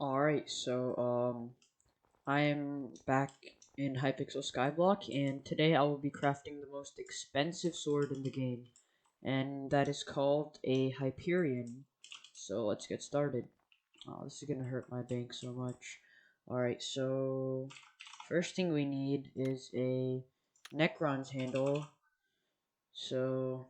Alright, so I am back in Hypixel Skyblock, and today I will be crafting the most expensive sword in the game, and that is called a Hyperion. So let's get started. Oh, this is gonna hurt my bank so much. Alright, so first thing we need is a Necron's handle. So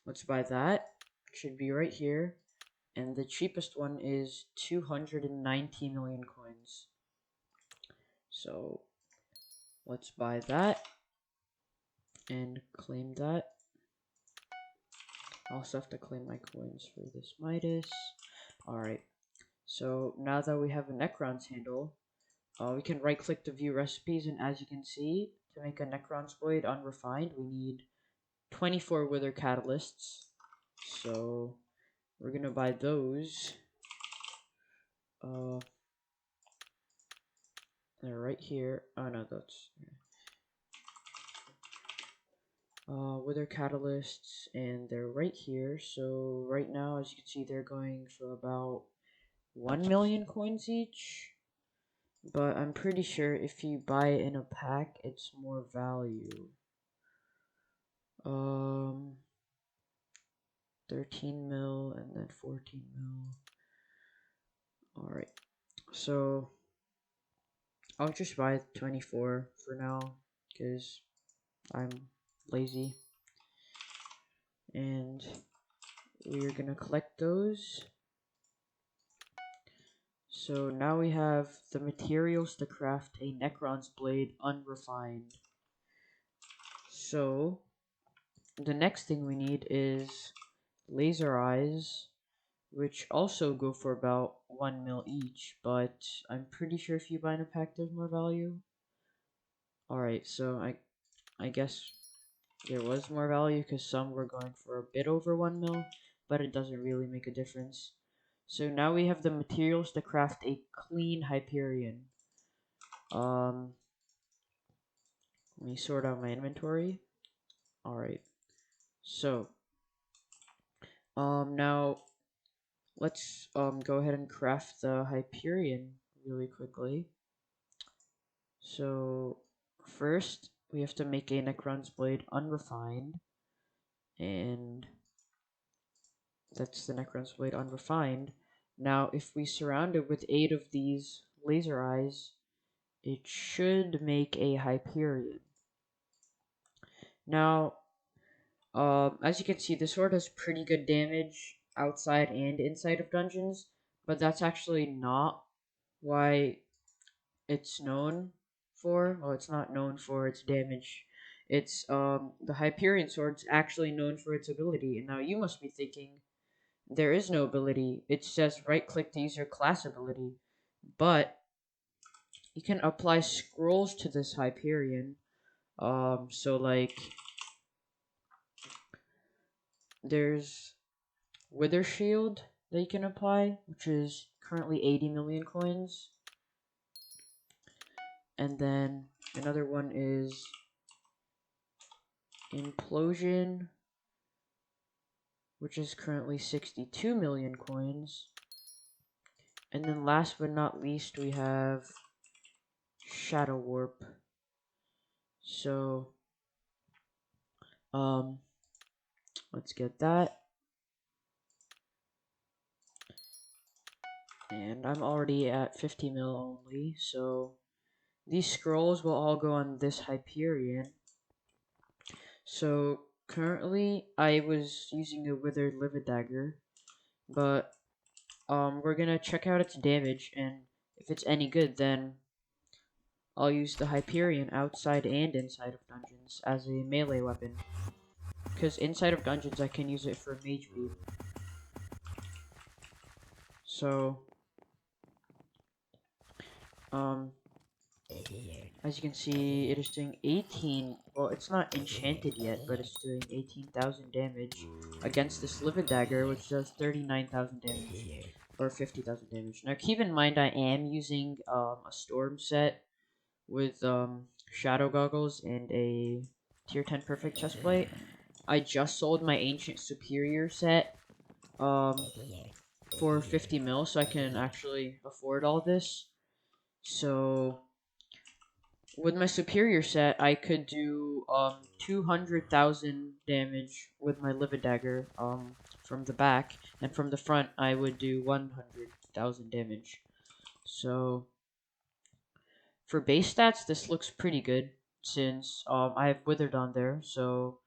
let's buy that. It should be right here. And the cheapest one is 290 million coins. So let's buy that and claim that. I also have to claim my coins for this Midas. Alright, so now that we have a Necron's handle, we can right click to view recipes, and as you can see, to make a Necron's blade unrefined, we need 24 wither catalysts. So we're gonna buy those. They're right here. Oh no, that's wither catalysts, and they're right here. So right now, as you can see, they're going for about 1 million coins each. But I'm pretty sure if you buy it in a pack, it's more value. 13 mil and then 14 mil. Alright, so I'll just buy 24 for now because I'm lazy. And we're gonna collect those. So now we have the materials to craft a Necron's blade unrefined. So the next thing we need is laser eyes, which also go for about 1 mil each, but I'm pretty sure if you buy in a pack there's more value. Alright, so I guess there was more value because some were going for a bit over 1 mil, but it doesn't really make a difference. So now we have the materials to craft a clean Hyperion. Let me sort out my inventory. Alright. So now let's go ahead and craft the Hyperion really quickly. So first we have to make a Necron's blade unrefined, and that's the Necron's blade unrefined. Now if we surround it with 8 of these laser eyes, it should make a Hyperion. Now as you can see, the sword has pretty good damage outside and inside of dungeons, but that's actually not why it's known for. Well, it's not known for its damage. It's the Hyperion sword's actually known for its ability. And now you must be thinking, there is no ability. It says right click to use your class ability. But you can apply scrolls to this Hyperion. So like there's Wither Shield that you can apply, which is currently 80 million coins. And then another one is Implosion, which is currently 62 million coins. And then last but not least, we have Shadow Warp. So, let's get that. And I'm already at 50 mil only, so these scrolls will all go on this Hyperion. So currently I was using a withered livid dagger, but we're gonna check out its damage, and if it's any good, then I'll use the Hyperion outside and inside of dungeons as a melee weapon. Because inside of dungeons I can use it for mage beat. So as you can see, it is doing 18, well, it's not enchanted yet, but it's doing 18,000 damage against this livid dagger, which does 39,000 damage, or 50,000 damage. Now keep in mind I am using a storm set with shadow goggles and a tier 10 perfect chestplate. I just sold my ancient superior set for 50 mil, so I can actually afford all this. So with my superior set, I could do 200,000 damage with my Livid Dagger from the back, and from the front I would do 100,000 damage. So for base stats, this looks pretty good since I have Withered on there. So,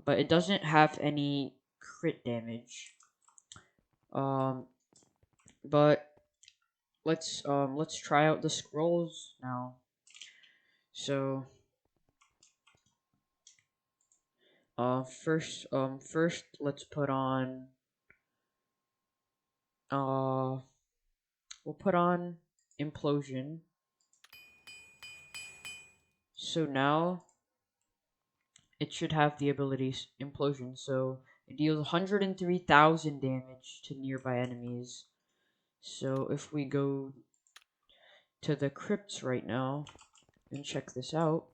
but it doesn't have any crit damage. But let's try out the scrolls now. So first let's put on we'll put on Implosion. So now it should have the ability Implosion. So it deals 103,000 damage to nearby enemies. So if we go to the crypts right now and check this out,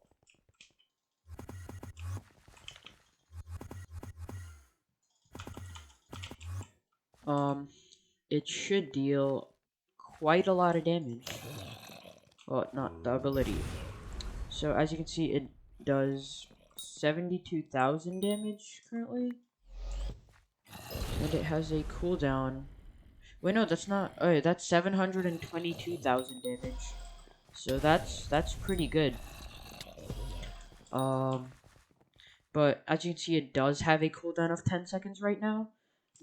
it should deal quite a lot of damage. Well, not the ability. So as you can see, it does 72,000 damage currently, and it has a cooldown. Wait, no, that's not. Oh, that's 722,000 damage. So that's pretty good. But as you can see, it does have a cooldown of 10 seconds right now.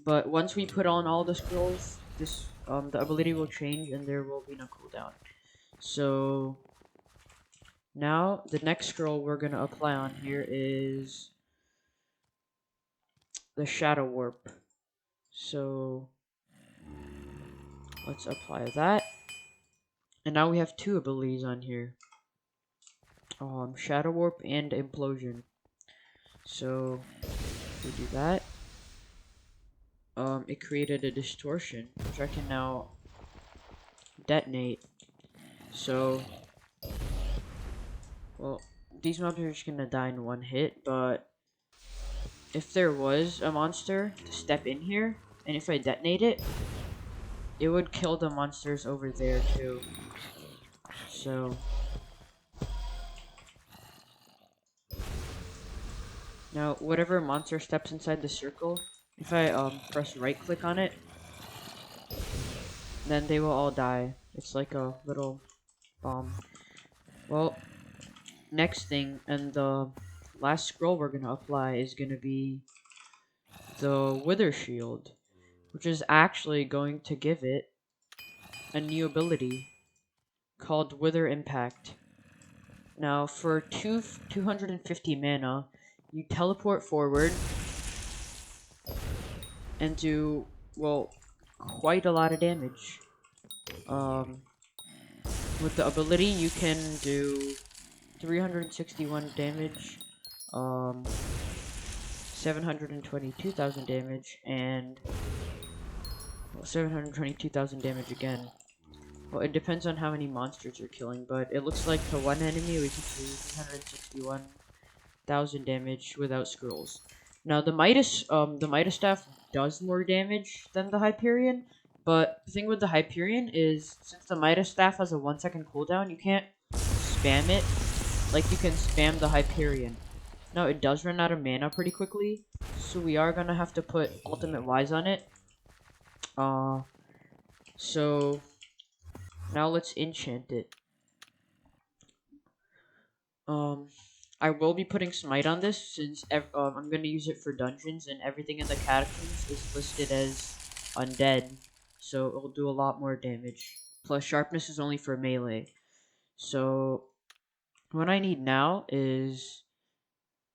But once we put on all the scrolls, this the ability will change and there will be no cooldown. So now the next scroll we're gonna apply on here is the Shadow Warp. So let's apply that. And now we have two abilities on here. Shadow Warp and Implosion. So we do that. It created a distortion, which I can now detonate. So, well, these mobs are just gonna die in one hit, but if there was a monster to step in here, and if I detonate it, it would kill the monsters over there too. So, now whatever monster steps inside the circle, if I press right click on it, then they will all die. It's like a little bomb. Well, next thing, and the last scroll we're gonna apply is gonna be the Wither Shield, which is actually going to give it a new ability called Wither Impact. Now, for 250 mana, you teleport forward and do, well, quite a lot of damage. With the ability, you can do 361 damage, 722,000 damage, and 722,000 damage again. Well, it depends on how many monsters you're killing, but it looks like to one enemy we can do 361,000 damage without scrolls. Now the Midas staff does more damage than the Hyperion, but the thing with the Hyperion is since the Midas staff has a 1-second cooldown, you can't spam it like you can spam the Hyperion. Now it does run out of mana pretty quickly, so we are gonna have to put Ultimate Wise on it. So now let's enchant it. I will be putting Smite on this since I'm gonna use it for dungeons and everything in the catacombs is listed as undead, so it'll do a lot more damage. Plus sharpness is only for melee. So what I need now is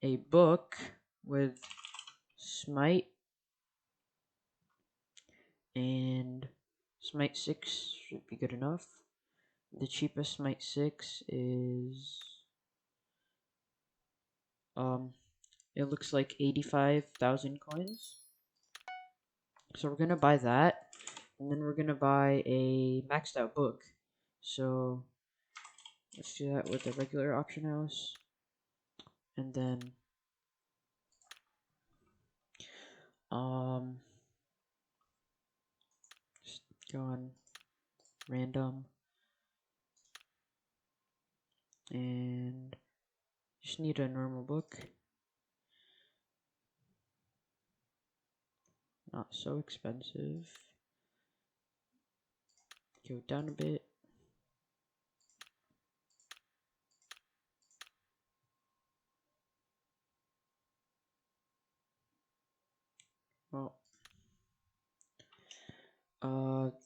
a book with Smite, and Smite 6 should be good enough. The cheapest Smite 6 is it looks like 85,000 coins. So we're gonna buy that, and then we're gonna buy a maxed out book. So let's do that with the regular auction house, and then go on random. And just need a normal book. Not so expensive. Go down a bit. Well,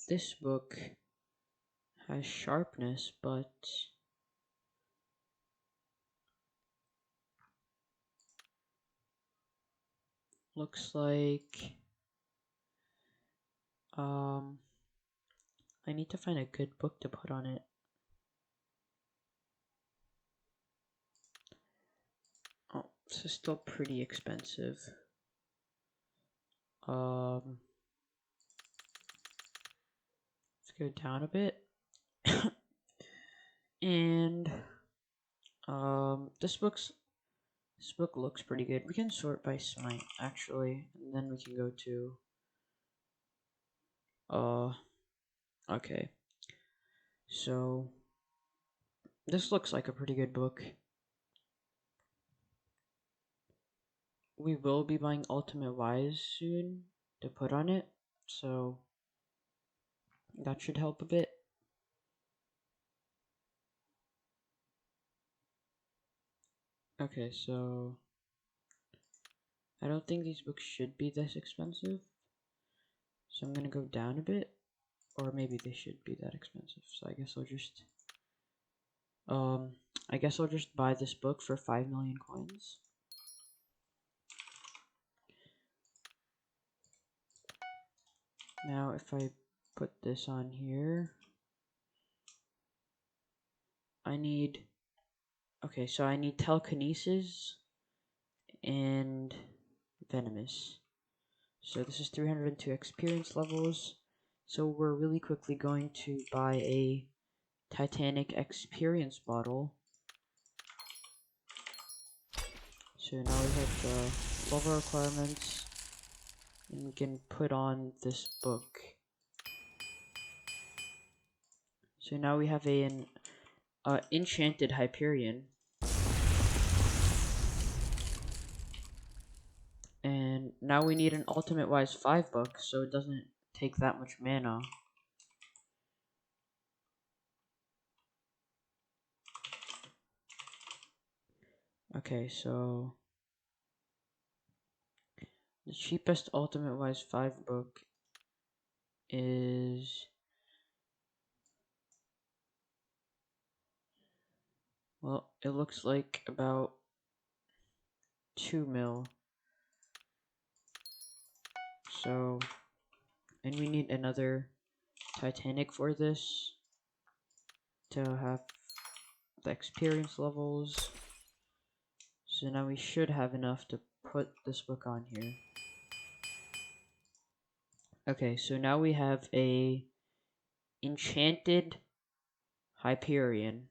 this book has sharpness, but looks like I need to find a good book to put on it. Oh, this is still pretty expensive. Let's go down a bit. And this book looks pretty good. We can sort by smite actually, and then we can go to okay. So this looks like a pretty good book. We will be buying Ultimate Wise soon to put on it, so that should help a bit. Okay, so I don't think these books should be this expensive, so I'm gonna go down a bit, or maybe they should be that expensive. So I guess I'll just buy this book for 5 million coins. Now if I put this on here, I need telekinesis and venomous. So this is 302 experience levels. So we're really quickly going to buy a Titanic experience bottle. So now we have the level requirements, and we can put on this book. So now we have an enchanted Hyperion. And now we need an Ultimate Wise 5 book, so it doesn't take that much mana. Okay, so the cheapest Ultimate Wise 5 book is, well, it looks like about 2 mil. So, and we need another Titanic for this to have the experience levels. So now we should have enough to put this book on here. Okay, so now we have a enchanted Hyperion.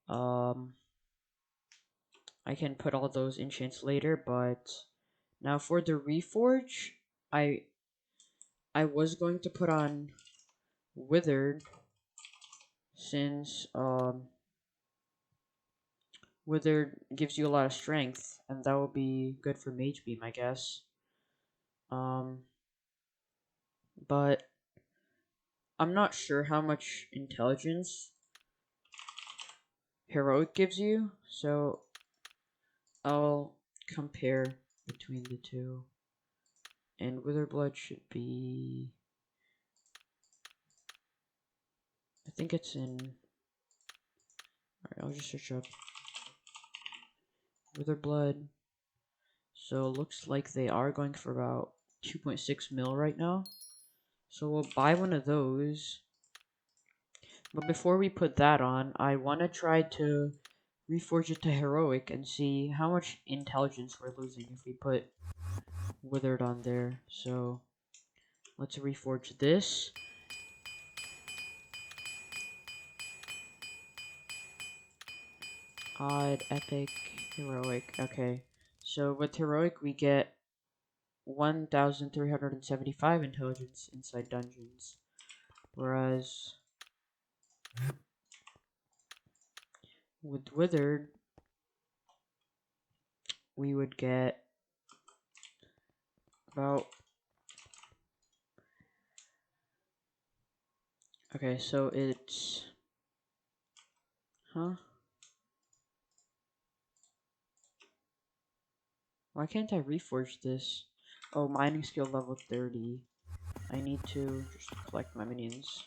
I can put all those enchants later, but now for the Reforge, I was going to put on Withered, since Withered gives you a lot of strength, and that will be good for Mage Beam, I guess. But I'm not sure how much intelligence Heroic gives you, so I'll compare between the two. And Witherblood should be, I think it's in, alright, I'll just search up Witherblood. So it looks like they are going for about 2.6 mil right now. So we'll buy one of those. But before we put that on, I want to try to reforge it to Heroic and see how much intelligence we're losing if we put Withered on there. So let's reforge this. Odd, epic, heroic. Okay. So with heroic we get 1,375 intelligence inside dungeons. Whereas with Withered, we would get about... Okay, so it's... Huh? Why can't I reforge this? Oh, mining skill level 30. I need to just collect my minions.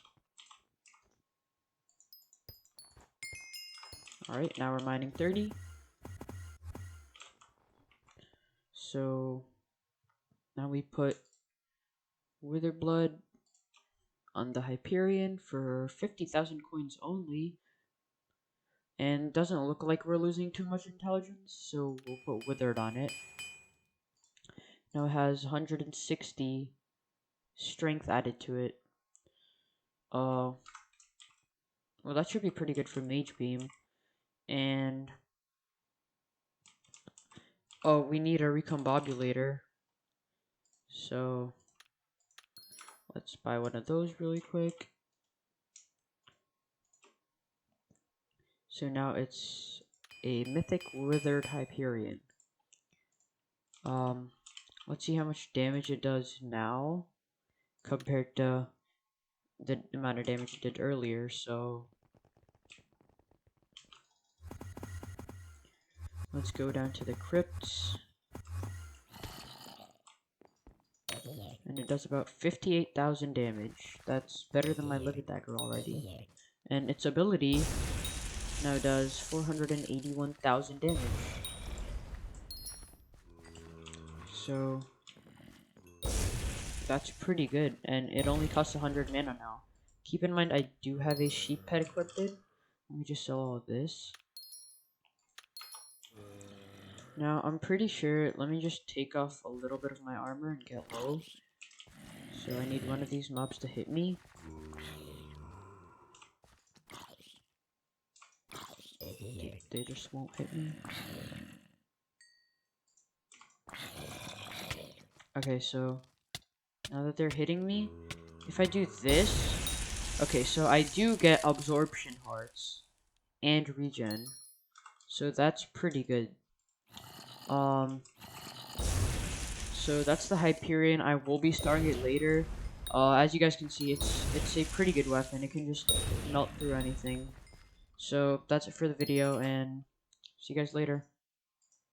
Alright, now we're mining 30. So now we put Wither Blood on the Hyperion for 50,000 coins only. And doesn't look like we're losing too much intelligence, so we'll put Withered on it. Now it has 160 strength added to it. Well, that should be pretty good for Mage Beam. And oh, we need a recombobulator. So let's buy one of those really quick. So now it's a mythic withered Hyperion. Let's see how much damage it does now compared to the amount of damage it did earlier. So let's go down to the crypts. And it does about 58,000 damage. That's better than my Livid Dagger already. And its ability now does 481,000 damage. So that's pretty good, and it only costs 100 mana now. Keep in mind, I do have a sheep pet equipped. Let me just sell all of this. Now, I'm pretty sure, let me just take off a little bit of my armor and get low. So I need one of these mobs to hit me. They just won't hit me. Okay, so now that they're hitting me, if I do this, okay, so I do get absorption hearts and regen, so that's pretty good. So that's the Hyperion. I will be starting it later. As you guys can see, it's a pretty good weapon. It can just melt through anything. So that's it for the video, and see you guys later.